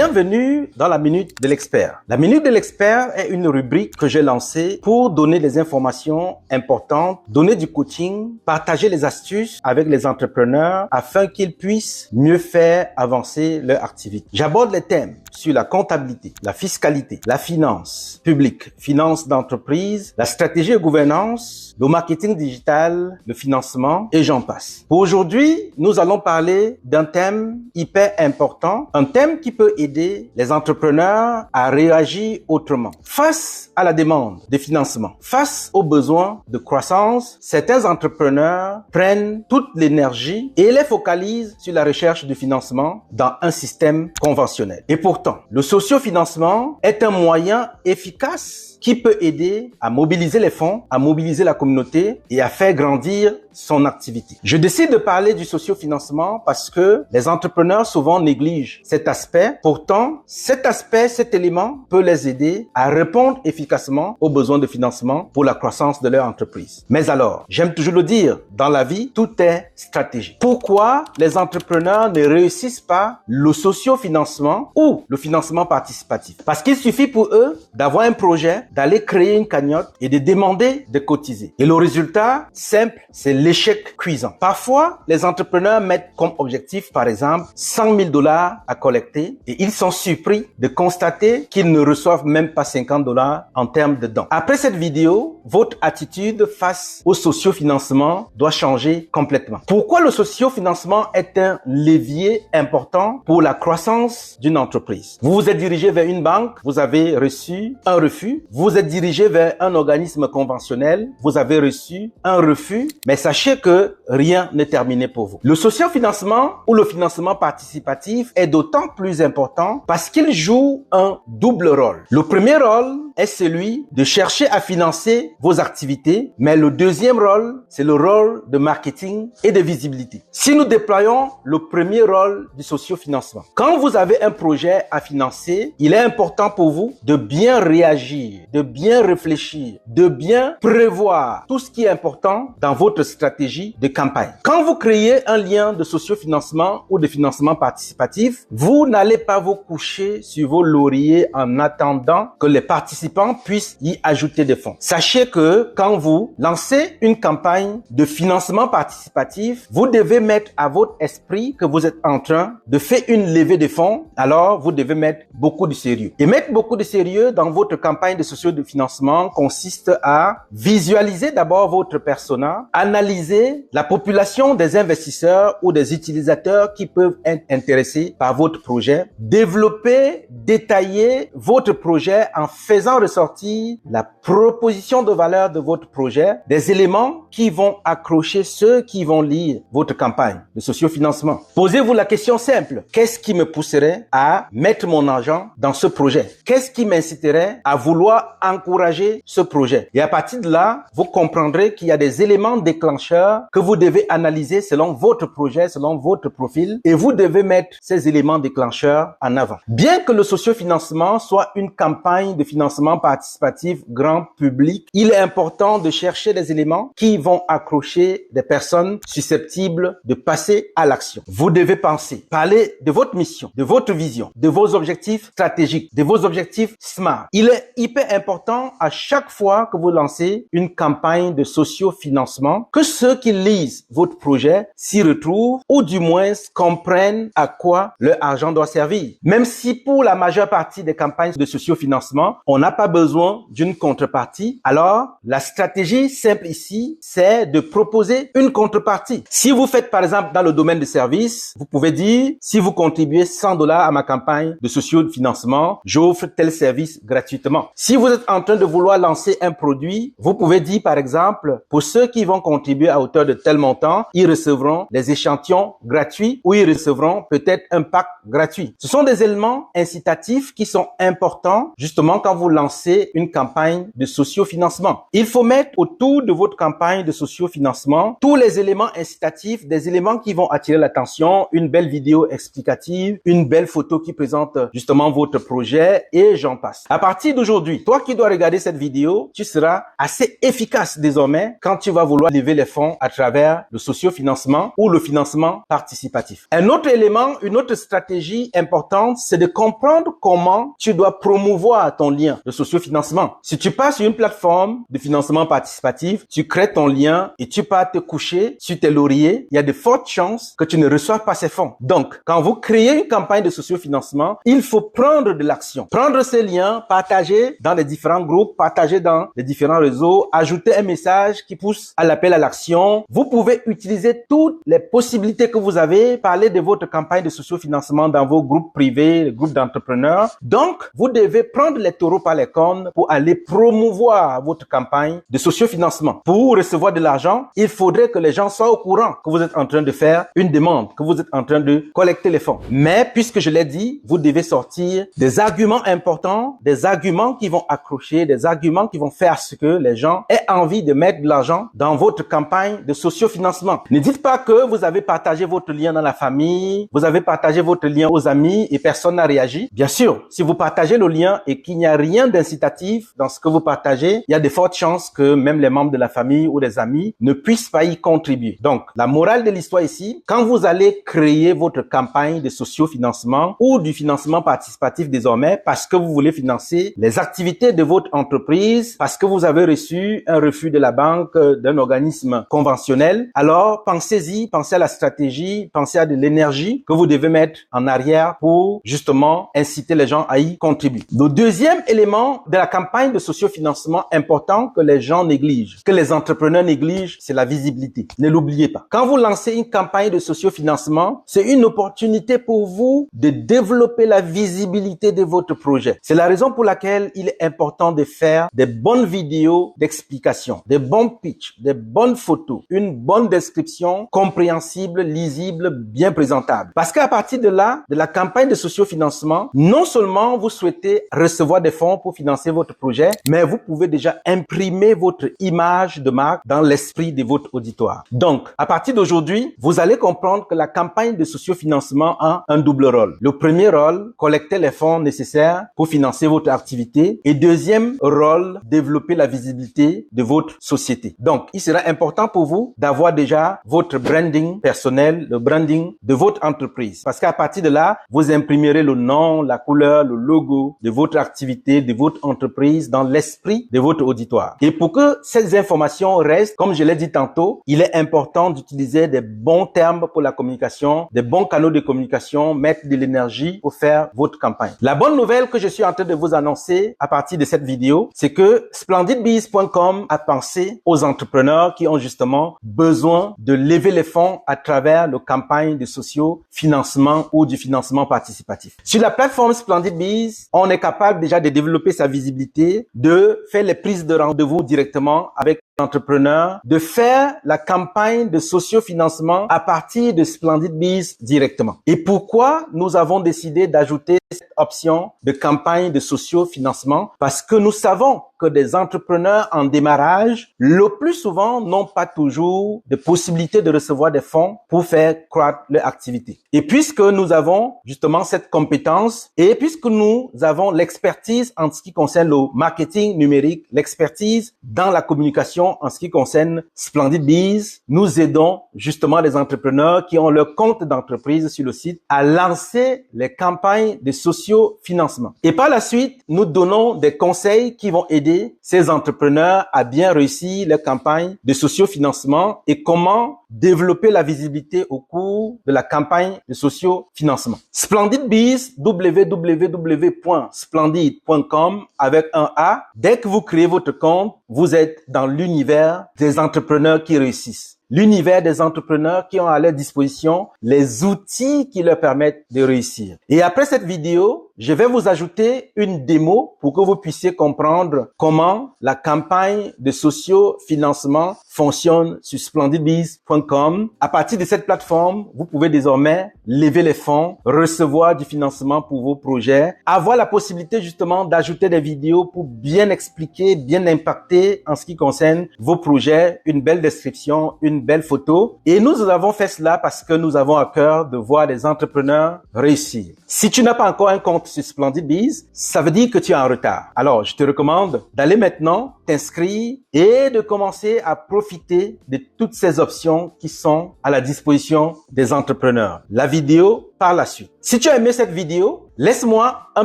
Bienvenue dans la Minute de l'Expert. La Minute de l'Expert est une rubrique que j'ai lancée pour donner des informations importantes, donner du coaching, partager les astuces avec les entrepreneurs afin qu'ils puissent mieux faire avancer leur activité. J'aborde les thèmes sur la comptabilité, la fiscalité, la finance publique, finance d'entreprise, la stratégie et gouvernance, le marketing digital, le financement et j'en passe. Pour aujourd'hui, nous allons parler d'un thème hyper important, un thème qui peut aider les entrepreneurs à réagir autrement. Face à la demande de financement, face aux besoins de croissance, certains entrepreneurs prennent toute l'énergie et les focalisent sur la recherche de financement dans un système conventionnel. Et pourtant, le sociofinancement est un moyen efficace qui peut aider à mobiliser les fonds, à mobiliser la communauté et à faire grandir son activité. Je décide de parler du sociofinancement parce que les entrepreneurs souvent négligent cet aspect. Pourtant, cet élément peut les aider à répondre efficacement aux besoins de financement pour la croissance de leur entreprise. Mais alors, j'aime toujours le dire, dans la vie, tout est stratégie. Pourquoi les entrepreneurs ne réussissent pas le sociofinancement ou le financement participatif? Parce qu'il suffit pour eux d'avoir un projet, d'aller créer une cagnotte et de demander de cotiser. Et le résultat, simple, c'est l'échec cuisant. Parfois, les entrepreneurs mettent comme objectif, par exemple, 100 000 $ à collecter et ils sont surpris de constater qu'ils ne reçoivent même pas 50 $ en termes de dons. Après cette vidéo, votre attitude face au sociofinancement doit changer complètement. Pourquoi le sociofinancement est un levier important pour la croissance d'une entreprise? Vous vous êtes dirigé vers une banque, vous avez reçu un refus. Vous êtes dirigé vers un organisme conventionnel, vous avez reçu un refus, mais sachez que rien n'est terminé pour vous. Le sociofinancement ou le financement participatif est d'autant plus important parce qu'il joue un double rôle. Le premier rôle est celui de chercher à financer vos activités, mais le deuxième rôle, c'est le rôle de marketing et de visibilité. Si nous déployons le premier rôle du sociofinancement, quand vous avez un projet à financer, il est important pour vous de bien réagir, de bien réfléchir, de bien prévoir tout ce qui est important dans votre stratégie de campagne. Quand vous créez un lien de sociofinancement ou de financement participatif, vous n'allez pas vous coucher sur vos lauriers en attendant que les participants puissent y ajouter des fonds. Sachez que quand vous lancez une campagne de financement participatif, vous devez mettre à votre esprit que vous êtes en train de faire une levée de fonds, alors vous devez mettre beaucoup de sérieux. Et mettre beaucoup de sérieux dans votre campagne de de financement consiste à visualiser d'abord votre persona, analyser la population des investisseurs ou des utilisateurs qui peuvent être intéressés par votre projet, développer, détailler votre projet en faisant ressortir la proposition de valeur de votre projet, des éléments qui vont accrocher ceux qui vont lire votre campagne de sociofinancement. Posez-vous la question simple: qu'est-ce qui me pousserait à mettre mon argent dans ce projet? Qu'est-ce qui m'inciterait à vouloir encourager ce projet? Et à partir de là, vous comprendrez qu'il y a des éléments déclencheurs que vous devez analyser selon votre projet, selon votre profil, et vous devez mettre ces éléments déclencheurs en avant. Bien que le sociofinancement soit une campagne de financement participatif grand public, il est important de chercher des éléments qui vont accrocher des personnes susceptibles de passer à l'action. Vous devez penser, parler de votre mission, de votre vision, de vos objectifs stratégiques, de vos objectifs SMART. Il est hyper important à chaque fois que vous lancez une campagne de sociofinancement que ceux qui lisent votre projet s'y retrouvent ou du moins comprennent à quoi leur argent doit servir. Même si pour la majeure partie des campagnes de sociofinancement, on n'a pas besoin d'une contrepartie, alors la stratégie simple ici, c'est de proposer une contrepartie. Si vous faites par exemple dans le domaine des services, vous pouvez dire: si vous contribuez 100 $ à ma campagne de sociofinancement, j'offre tel service gratuitement. Si vous êtes en train de vouloir lancer un produit, vous pouvez dire par exemple: pour ceux qui vont contribuer à hauteur de tel montant, ils recevront des échantillons gratuits ou ils recevront peut-être un pack gratuit. Ce sont des éléments incitatifs qui sont importants justement quand vous lancer une campagne de sociofinancement. Il faut mettre autour de votre campagne de sociofinancement tous les éléments incitatifs, des éléments qui vont attirer l'attention, une belle vidéo explicative, une belle photo qui présente justement votre projet et j'en passe. À partir d'aujourd'hui, toi qui dois regarder cette vidéo, tu seras assez efficace désormais quand tu vas vouloir lever les fonds à travers le sociofinancement ou le financement participatif. Un autre élément, une autre stratégie importante, c'est de comprendre comment tu dois promouvoir ton lien de sociofinancement. Si tu passes sur une plateforme de financement participatif, tu crées ton lien et tu pars te coucher sur tes lauriers, il y a de fortes chances que tu ne reçoives pas ces fonds. Donc, quand vous créez une campagne de sociofinancement, il faut prendre de l'action. Prendre ces liens, partager dans les différents groupes, partager dans les différents réseaux, ajouter un message qui pousse à l'appel à l'action. Vous pouvez utiliser toutes les possibilités que vous avez, parler de votre campagne de sociofinancement dans vos groupes privés, les groupes d'entrepreneurs. Donc, vous devez prendre les taureaux par les cornes pour aller promouvoir votre campagne de sociofinancement. Pour recevoir de l'argent, il faudrait que les gens soient au courant que vous êtes en train de faire une demande, que vous êtes en train de collecter les fonds. Mais puisque je l'ai dit, vous devez sortir des arguments importants, des arguments qui vont accrocher, des arguments qui vont faire ce que les gens aient envie de mettre de l'argent dans votre campagne de sociofinancement. Ne dites pas que vous avez partagé votre lien dans la famille, vous avez partagé votre lien aux amis et personne n'a réagi. Bien sûr, si vous partagez le lien et qu'il n'y a rien d'incitatif dans ce que vous partagez, il y a de fortes chances que même les membres de la famille ou des amis ne puissent pas y contribuer. Donc, la morale de l'histoire ici, quand vous allez créer votre campagne de sociofinancement ou du financement participatif désormais parce que vous voulez financer les activités de votre entreprise, parce que vous avez reçu un refus de la banque, d'un organisme conventionnel, alors pensez-y, pensez à la stratégie, pensez à de l'énergie que vous devez mettre en arrière pour justement inciter les gens à y contribuer. Le deuxième élément de la campagne de sociofinancement important que les gens négligent, que les entrepreneurs négligent, c'est la visibilité. Ne l'oubliez pas. Quand vous lancez une campagne de sociofinancement, c'est une opportunité pour vous de développer la visibilité de votre projet. C'est la raison pour laquelle il est important de faire des bonnes vidéos d'explication, des bons pitchs, des bonnes photos, une bonne description compréhensible, lisible, bien présentable. Parce qu'à partir de là, de la campagne de sociofinancement, non seulement vous souhaitez recevoir des fonds pour financer votre projet, mais vous pouvez déjà imprimer votre image de marque dans l'esprit de votre auditoire. Donc, à partir d'aujourd'hui, vous allez comprendre que la campagne de sociofinancement a un double rôle. Le premier rôle, collecter les fonds nécessaires pour financer votre activité. Et deuxième rôle, développer la visibilité de votre société. Donc, il sera important pour vous d'avoir déjà votre branding personnel, le branding de votre entreprise. Parce qu'à partir de là, vous imprimerez le nom, la couleur, le logo de votre activité, de votre entreprise dans l'esprit de votre auditoire. Et pour que ces informations restent, comme je l'ai dit tantôt, il est important d'utiliser des bons termes pour la communication, des bons canaux de communication, mettre de l'énergie pour faire votre campagne. La bonne nouvelle que je suis en train de vous annoncer à partir de cette vidéo, c'est que splendidbiz.com a pensé aux entrepreneurs qui ont justement besoin de lever les fonds à travers le campagne de sociofinancement ou du financement participatif. Sur la plateforme SplendidBiz, on est capable déjà de développer sa visibilité, de faire les prises de rendez-vous directement avec l'entrepreneur, de faire la campagne de sociofinancement à partir de SplendidBiz directement. Et pourquoi nous avons décidé d'ajouter cette option de campagne de sociofinancement? Parce que nous savons que des entrepreneurs en démarrage, le plus souvent, n'ont pas toujours de possibilité de recevoir des fonds pour faire croître leur activité. Et puisque nous avons justement cette compétence et puisque nous avons l'expertise en ce qui concerne le marketing numérique, l'expertise dans la communication en ce qui concerne SplendidBiz, nous aidons justement les entrepreneurs qui ont leur compte d'entreprise sur le site à lancer les campagnes de sociofinancement. Et par la suite, nous donnons des conseils qui vont aider ces entrepreneurs à bien réussir leur campagne de sociofinancement et comment développer la visibilité au cours de la campagne de sociofinancement. SplendidBiz, www.splendid.com avec un A. Dès que vous créez votre compte, vous êtes dans l'univers des entrepreneurs qui réussissent. L'univers des entrepreneurs qui ont à leur disposition les outils qui leur permettent de réussir. Et après cette vidéo, je vais vous ajouter une démo pour que vous puissiez comprendre comment la campagne de socio-financement fonctionne sur splendidbiz.com. À partir de cette plateforme, vous pouvez désormais lever les fonds, recevoir du financement pour vos projets, avoir la possibilité justement d'ajouter des vidéos pour bien expliquer, bien impacter en ce qui concerne vos projets, une belle description, une belle photo. Et nous avons fait cela parce que nous avons à cœur de voir les entrepreneurs réussir. Si tu n'as pas encore un compte sur Splendid Biz, ça veut dire que tu es en retard. Alors, je te recommande d'aller maintenant t'inscrire et de commencer à profiter de toutes ces options qui sont à la disposition des entrepreneurs. La vidéo par la suite. Si tu as aimé cette vidéo, laisse-moi un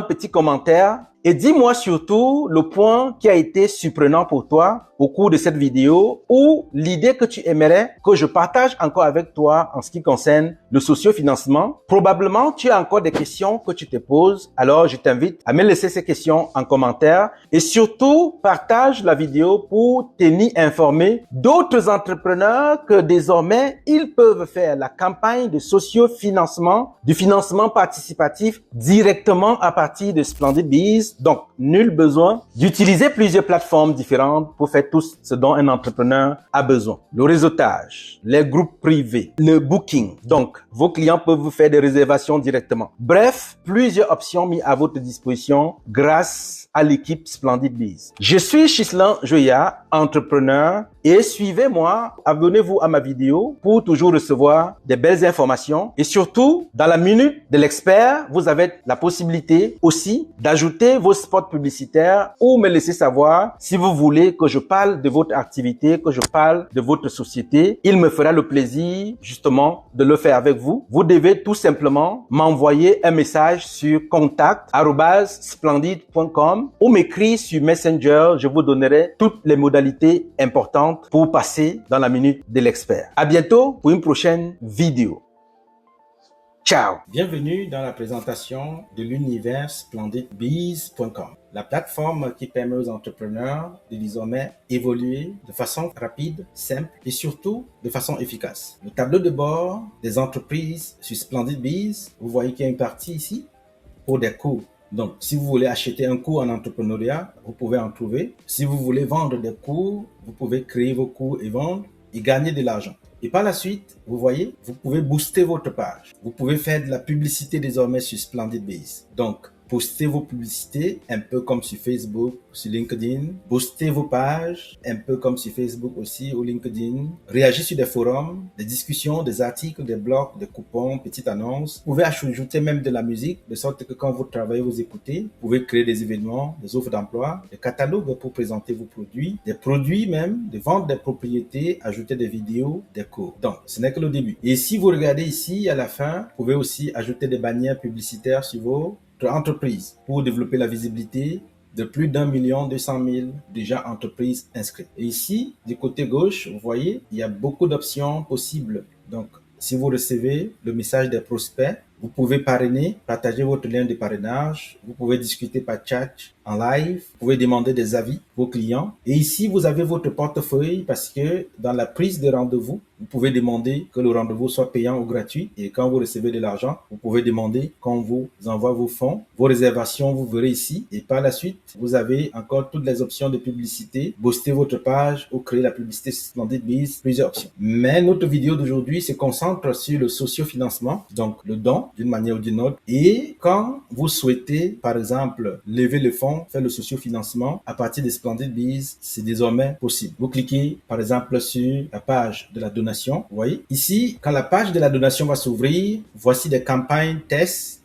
petit commentaire et dis-moi surtout le point qui a été surprenant pour toi au cours de cette vidéo ou l'idée que tu aimerais que je partage encore avec toi en ce qui concerne le socio-financement. Probablement, tu as encore des questions que tu te poses. Alors, je t'invite à me laisser ces questions en commentaire et surtout, partage la vidéo pour tenir informé d'autres entrepreneurs que désormais, ils peuvent faire la campagne de socio-financement, du financement participatif directement à partir de Splendid Biz. Donc, nul besoin d'utiliser plusieurs plateformes différentes pour faire tout ce dont un entrepreneur a besoin. Le réseautage, les groupes privés, le booking. Donc, vos clients peuvent vous faire des réservations directement. Bref, plusieurs options mises à votre disposition grâce à l'équipe Splendid Biz. Je suis Ghislain Joya, entrepreneur, et suivez-moi, abonnez-vous à ma vidéo pour toujours recevoir des belles informations. Et surtout, dans la minute de l'expert, vous avez la possibilité aussi d'ajouter vos spots publicitaires ou me laisser savoir si vous voulez que je parle de votre activité, que je parle de votre société. Il me fera le plaisir justement de le faire avec vous. Vous devez tout simplement m'envoyer un message sur contact@splendid.com ou m'écrire sur Messenger. Je vous donnerai toutes les modalités importantes pour passer dans la minute de l'expert. À bientôt pour une prochaine vidéo. Ciao! Bienvenue dans la présentation de l'univers splendidbiz.com, la plateforme qui permet aux entrepreneurs de désormais évoluer de façon rapide, simple et surtout de façon efficace. Le tableau de bord des entreprises sur Splendid Biz, vous voyez qu'il y a une partie ici pour des cours. Donc, si vous voulez acheter un cours en entrepreneuriat, vous pouvez en trouver. Si vous voulez vendre des cours, vous pouvez créer vos cours et vendre et gagner de l'argent. Et par la suite, vous voyez, vous pouvez booster votre page. Vous pouvez faire de la publicité désormais sur Splendid Biz. Donc, postez vos publicités un peu comme sur Facebook, sur LinkedIn. Boostez vos pages un peu comme sur Facebook aussi ou LinkedIn. Réagissez sur des forums, des discussions, des articles, des blogs, des coupons, petites annonces. Vous pouvez ajouter même de la musique de sorte que quand vous travaillez, vous écoutez. Vous pouvez créer des événements, des offres d'emploi, des catalogues pour présenter vos produits, des produits même, de vendre des propriétés, ajouter des vidéos, des cours. Donc, ce n'est que le début. Et si vous regardez ici à la fin, vous pouvez aussi ajouter des bannières publicitaires sur vos entreprises pour développer la visibilité de plus d'1,2 million déjà entreprises inscrites. Et ici, du côté gauche, vous voyez, il y a beaucoup d'options possibles. Donc, si vous recevez le message des prospects, vous pouvez parrainer, partager votre lien de parrainage. Vous pouvez discuter par chat en live. Vous pouvez demander des avis aux clients. Et ici, vous avez votre portefeuille parce que dans la prise de rendez-vous, vous pouvez demander que le rendez-vous soit payant ou gratuit. Et quand vous recevez de l'argent, vous pouvez demander qu'on vous envoie vos fonds. Vos réservations, vous verrez ici. Et par la suite, vous avez encore toutes les options de publicité. Booster votre page ou créer la publicité Splendid Biz, plusieurs options. Mais notre vidéo d'aujourd'hui se concentre sur le socio-financement, donc le don d'une manière ou d'une autre. Et quand vous souhaitez, par exemple, lever le fonds, faire le socio-financement à partir de Splendid Biz, c'est désormais possible. Vous cliquez, par exemple, sur la page de la donation. Vous voyez, ici, quand la page de la donation va s'ouvrir, voici des campagnes tests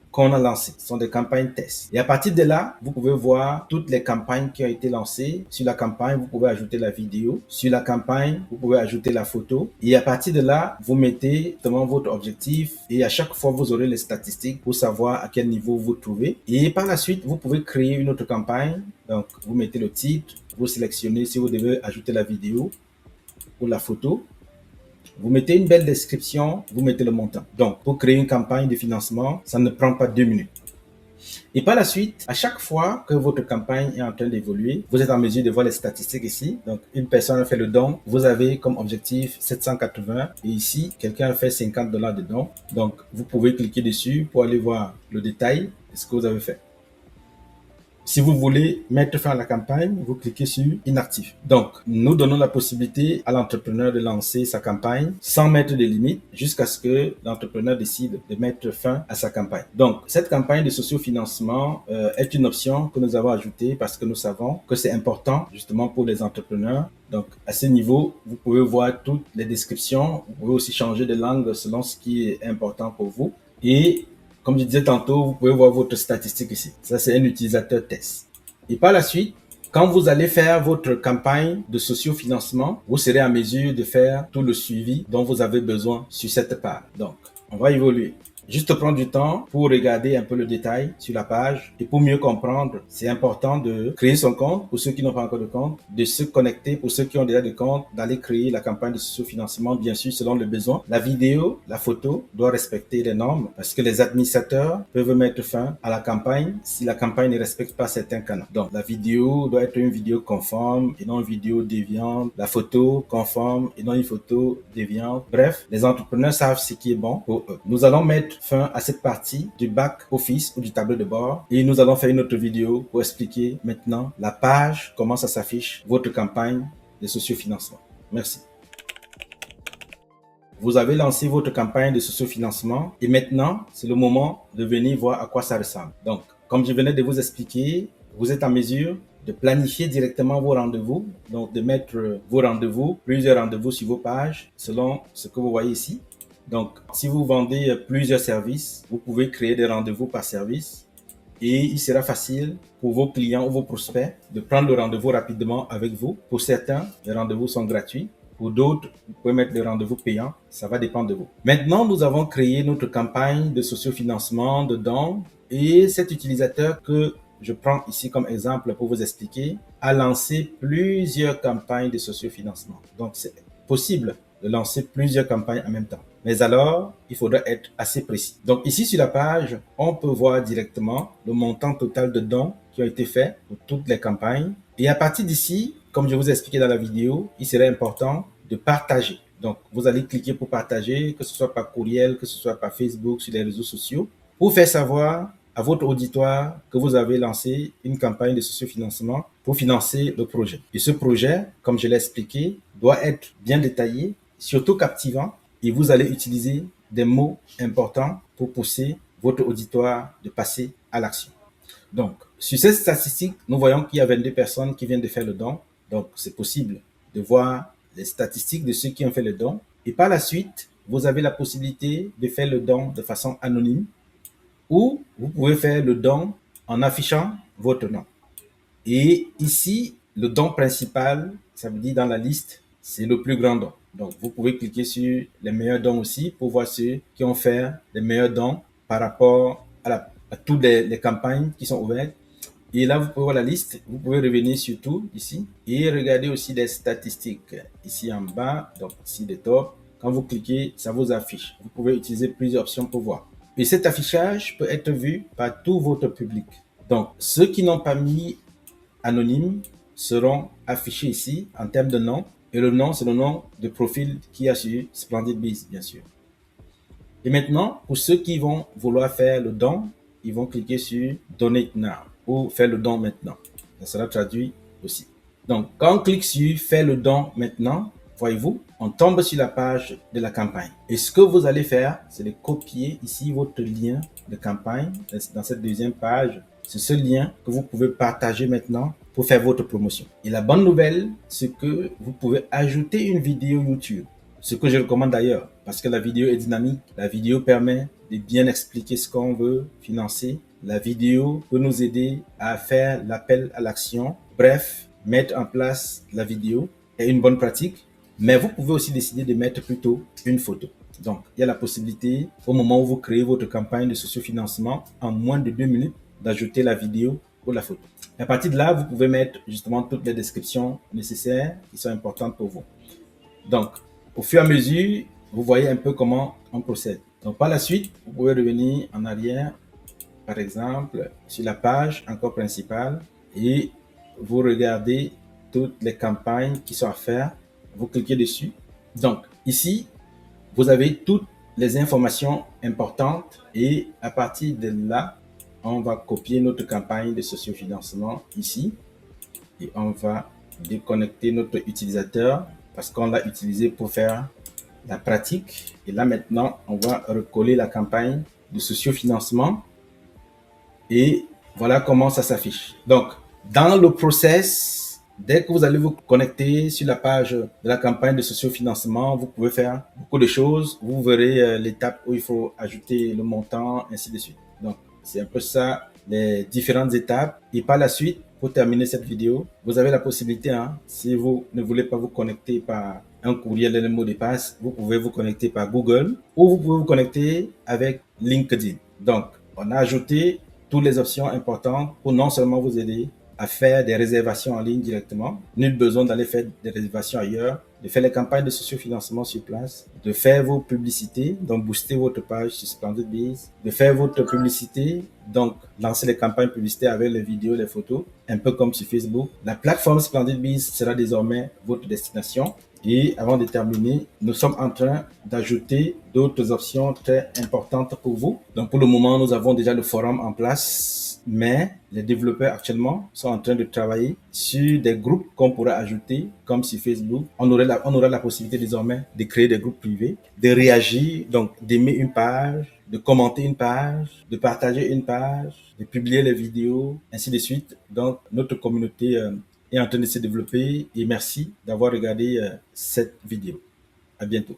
qu'on a lancées. Ce sont des campagnes tests. Et à partir de là, vous pouvez voir toutes les campagnes qui ont été lancées. Sur la campagne, vous pouvez ajouter la vidéo. Sur la campagne, vous pouvez ajouter la photo. Et à partir de là, vous mettez justement votre objectif. Et à chaque fois, vous aurez les statistiques pour savoir à quel niveau vous vous trouvez. Et par la suite, vous pouvez créer une autre campagne. Donc, vous mettez le titre. Vous sélectionnez si vous devez ajouter la vidéo ou la photo. Vous mettez une belle description, vous mettez le montant. Donc, pour créer une campagne de financement, ça ne prend pas 2 minutes. Et par la suite, à chaque fois que votre campagne est en train d'évoluer, vous êtes en mesure de voir les statistiques ici. Donc, une personne a fait le don. Vous avez comme objectif 780. Et ici, quelqu'un a fait $50 de don. Donc, vous pouvez cliquer dessus pour aller voir le détail de ce que vous avez fait. Si vous voulez mettre fin à la campagne, vous cliquez sur inactif. Donc, nous donnons la possibilité à l'entrepreneur de lancer sa campagne sans mettre de limite jusqu'à ce que l'entrepreneur décide de mettre fin à sa campagne. Donc, cette campagne de sociofinancement est une option que nous avons ajoutée parce que nous savons que c'est important justement pour les entrepreneurs. Donc, à ce niveau, vous pouvez voir toutes les descriptions. Vous pouvez aussi changer de langue selon ce qui est important pour vous. Et comme je disais tantôt, vous pouvez voir votre statistique ici. Ça, c'est un utilisateur test. Et par la suite, quand vous allez faire votre campagne de sociofinancement, vous serez en mesure de faire tout le suivi dont vous avez besoin sur cette page. Donc, on va évoluer. Juste prendre du temps pour regarder un peu le détail sur la page et pour mieux comprendre, c'est important de créer son compte pour ceux qui n'ont pas encore de compte, de se connecter pour ceux qui ont déjà de compte, d'aller créer la campagne de sociofinancement, bien sûr, selon le besoin. La vidéo, la photo doit respecter les normes parce que les administrateurs peuvent mettre fin à la campagne si la campagne ne respecte pas certains canaux. Donc, la vidéo doit être une vidéo conforme et non une vidéo déviante. La photo conforme et non une photo déviante. Bref, les entrepreneurs savent ce qui est bon pour eux. Nous allons mettre fin à cette partie du back office ou du tableau de bord et nous allons faire une autre vidéo pour expliquer maintenant la page, comment ça s'affiche, votre campagne de sociofinancement. Merci. Vous avez lancé votre campagne de sociofinancement et maintenant, c'est le moment de venir voir à quoi ça ressemble. Donc, comme je venais de vous expliquer, vous êtes en mesure de planifier directement vos rendez-vous, donc de mettre vos rendez-vous, plusieurs rendez-vous sur vos pages selon ce que vous voyez ici. Donc, si vous vendez plusieurs services, vous pouvez créer des rendez-vous par service et il sera facile pour vos clients ou vos prospects de prendre le rendez-vous rapidement avec vous. Pour certains, les rendez-vous sont gratuits. Pour d'autres, vous pouvez mettre des rendez-vous payants. Ça va dépendre de vous. Maintenant, nous avons créé notre campagne de sociofinancement de dons et cet utilisateur que je prends ici comme exemple pour vous expliquer a lancé plusieurs campagnes de sociofinancement. Donc, c'est possible de lancer plusieurs campagnes en même temps. Mais alors, il faudra être assez précis. Donc ici sur la page, on peut voir directement le montant total de dons qui ont été faits pour toutes les campagnes. Et à partir d'ici, comme je vous ai expliqué dans la vidéo, il serait important de partager. Donc vous allez cliquer pour partager, que ce soit par courriel, que ce soit par Facebook, sur les réseaux sociaux, pour faire savoir à votre auditoire que vous avez lancé une campagne de sociofinancement pour financer le projet. Et ce projet, comme je l'ai expliqué, doit être bien détaillé, surtout captivant, et vous allez utiliser des mots importants pour pousser votre auditoire de passer à l'action. Donc, sur cette statistique, nous voyons qu'il y a 22 personnes qui viennent de faire le don. Donc, c'est possible de voir les statistiques de ceux qui ont fait le don. Et par la suite, vous avez la possibilité de faire le don de façon anonyme ou vous pouvez faire le don en affichant votre nom. Et ici, le don principal, ça veut dire dans la liste, c'est le plus grand don. Donc, vous pouvez cliquer sur les meilleurs dons aussi pour voir ceux qui ont fait les meilleurs dons par rapport à toutes les campagnes qui sont ouvertes. Et là, vous pouvez voir la liste. Vous pouvez revenir sur tout ici et regarder aussi les statistiques ici en bas. Donc, ici, les top. Quand vous cliquez, ça vous affiche. Vous pouvez utiliser plusieurs options pour voir. Et cet affichage peut être vu par tout votre public. Donc, ceux qui n'ont pas mis anonyme seront affichés ici en termes de nom. Et le nom, c'est le nom de profil qu'il y a sur SplendidBiz, bien sûr. Et maintenant, pour ceux qui vont vouloir faire le don, ils vont cliquer sur Donate Now ou faire le don maintenant. Ça sera traduit aussi. Donc, quand on clique sur Faire le don maintenant, voyez-vous, on tombe sur la page de la campagne. Et ce que vous allez faire, c'est de copier ici votre lien de campagne dans cette deuxième page. C'est ce lien que vous pouvez partager maintenant pour faire votre promotion. Et la bonne nouvelle, c'est que vous pouvez ajouter une vidéo YouTube. Ce que je recommande d'ailleurs, parce que la vidéo est dynamique. La vidéo permet de bien expliquer ce qu'on veut financer. La vidéo peut nous aider à faire l'appel à l'action. Bref, mettre en place la vidéo est une bonne pratique. Mais vous pouvez aussi décider de mettre plutôt une photo. Donc, il y a la possibilité, au moment où vous créez votre campagne de sociofinancement, en moins de 2 minutes, d'ajouter la vidéo ou la photo. À partir de là, vous pouvez mettre justement toutes les descriptions nécessaires qui sont importantes pour vous. Donc, au fur et à mesure, vous voyez un peu comment on procède. Donc, par la suite, vous pouvez revenir en arrière par exemple, sur la page encore principale et vous regardez toutes les campagnes qui sont à faire. Vous cliquez dessus. Donc, ici, vous avez toutes les informations importantes et à partir de là, on va copier notre campagne de sociofinancement ici et on va déconnecter notre utilisateur parce qu'on l'a utilisé pour faire la pratique. Et là maintenant, on va recoller la campagne de sociofinancement et voilà comment ça s'affiche. Donc, dans le process, dès que vous allez vous connecter sur la page de la campagne de sociofinancement, vous pouvez faire beaucoup de choses. Vous verrez l'étape où il faut ajouter le montant, ainsi de suite. Donc, c'est un peu ça, les différentes étapes. Et par la suite, pour terminer cette vidéo, vous avez la possibilité, si vous ne voulez pas vous connecter par un courriel et le mot de passe, vous pouvez vous connecter par Google ou vous pouvez vous connecter avec LinkedIn. Donc, on a ajouté toutes les options importantes pour non seulement vous aider à faire des réservations en ligne directement, nul besoin d'aller faire des réservations ailleurs, de faire les campagnes de sociofinancement sur place, de faire vos publicités, donc booster votre page sur SplendidBiz, de faire votre publicité, donc lancer les campagnes publicitaires avec les vidéos, les photos, un peu comme sur Facebook. La plateforme SplendidBiz sera désormais votre destination. Et avant de terminer, nous sommes en train d'ajouter d'autres options très importantes pour vous. Donc pour le moment, nous avons déjà le forum en place, mais les développeurs actuellement sont en train de travailler sur des groupes qu'on pourrait ajouter, comme sur Facebook. On aura la possibilité désormais de créer des groupes privés, de réagir, donc d'aimer une page, de commenter une page, de partager une page, de publier les vidéos, ainsi de suite. Donc notre communauté est en train de se développer et merci d'avoir regardé cette vidéo. À bientôt.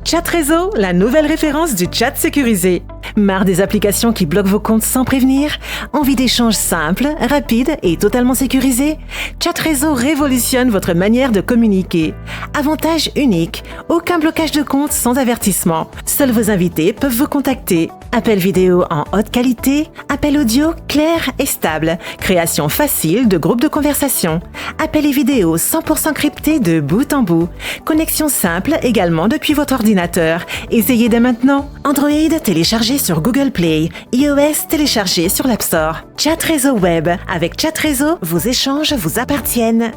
Chat Réseau, la nouvelle référence du chat sécurisé. Marre des applications qui bloquent vos comptes sans prévenir? Envie d'échanges simples, rapides et totalement sécurisés? Chat Réseau révolutionne votre manière de communiquer. Avantage unique, aucun blocage de compte sans avertissement. Seuls vos invités peuvent vous contacter. Appel vidéo en haute qualité, appel audio clair et stable, création facile de groupes de conversation, appel et vidéo 100% cryptés de bout en bout, connexion simple également depuis votre ordinateur. Essayez dès maintenant. Android téléchargé sur Google Play, iOS téléchargé sur l'App Store. Chat Réseau Web. Avec Chat Réseau, vos échanges vous appartiennent.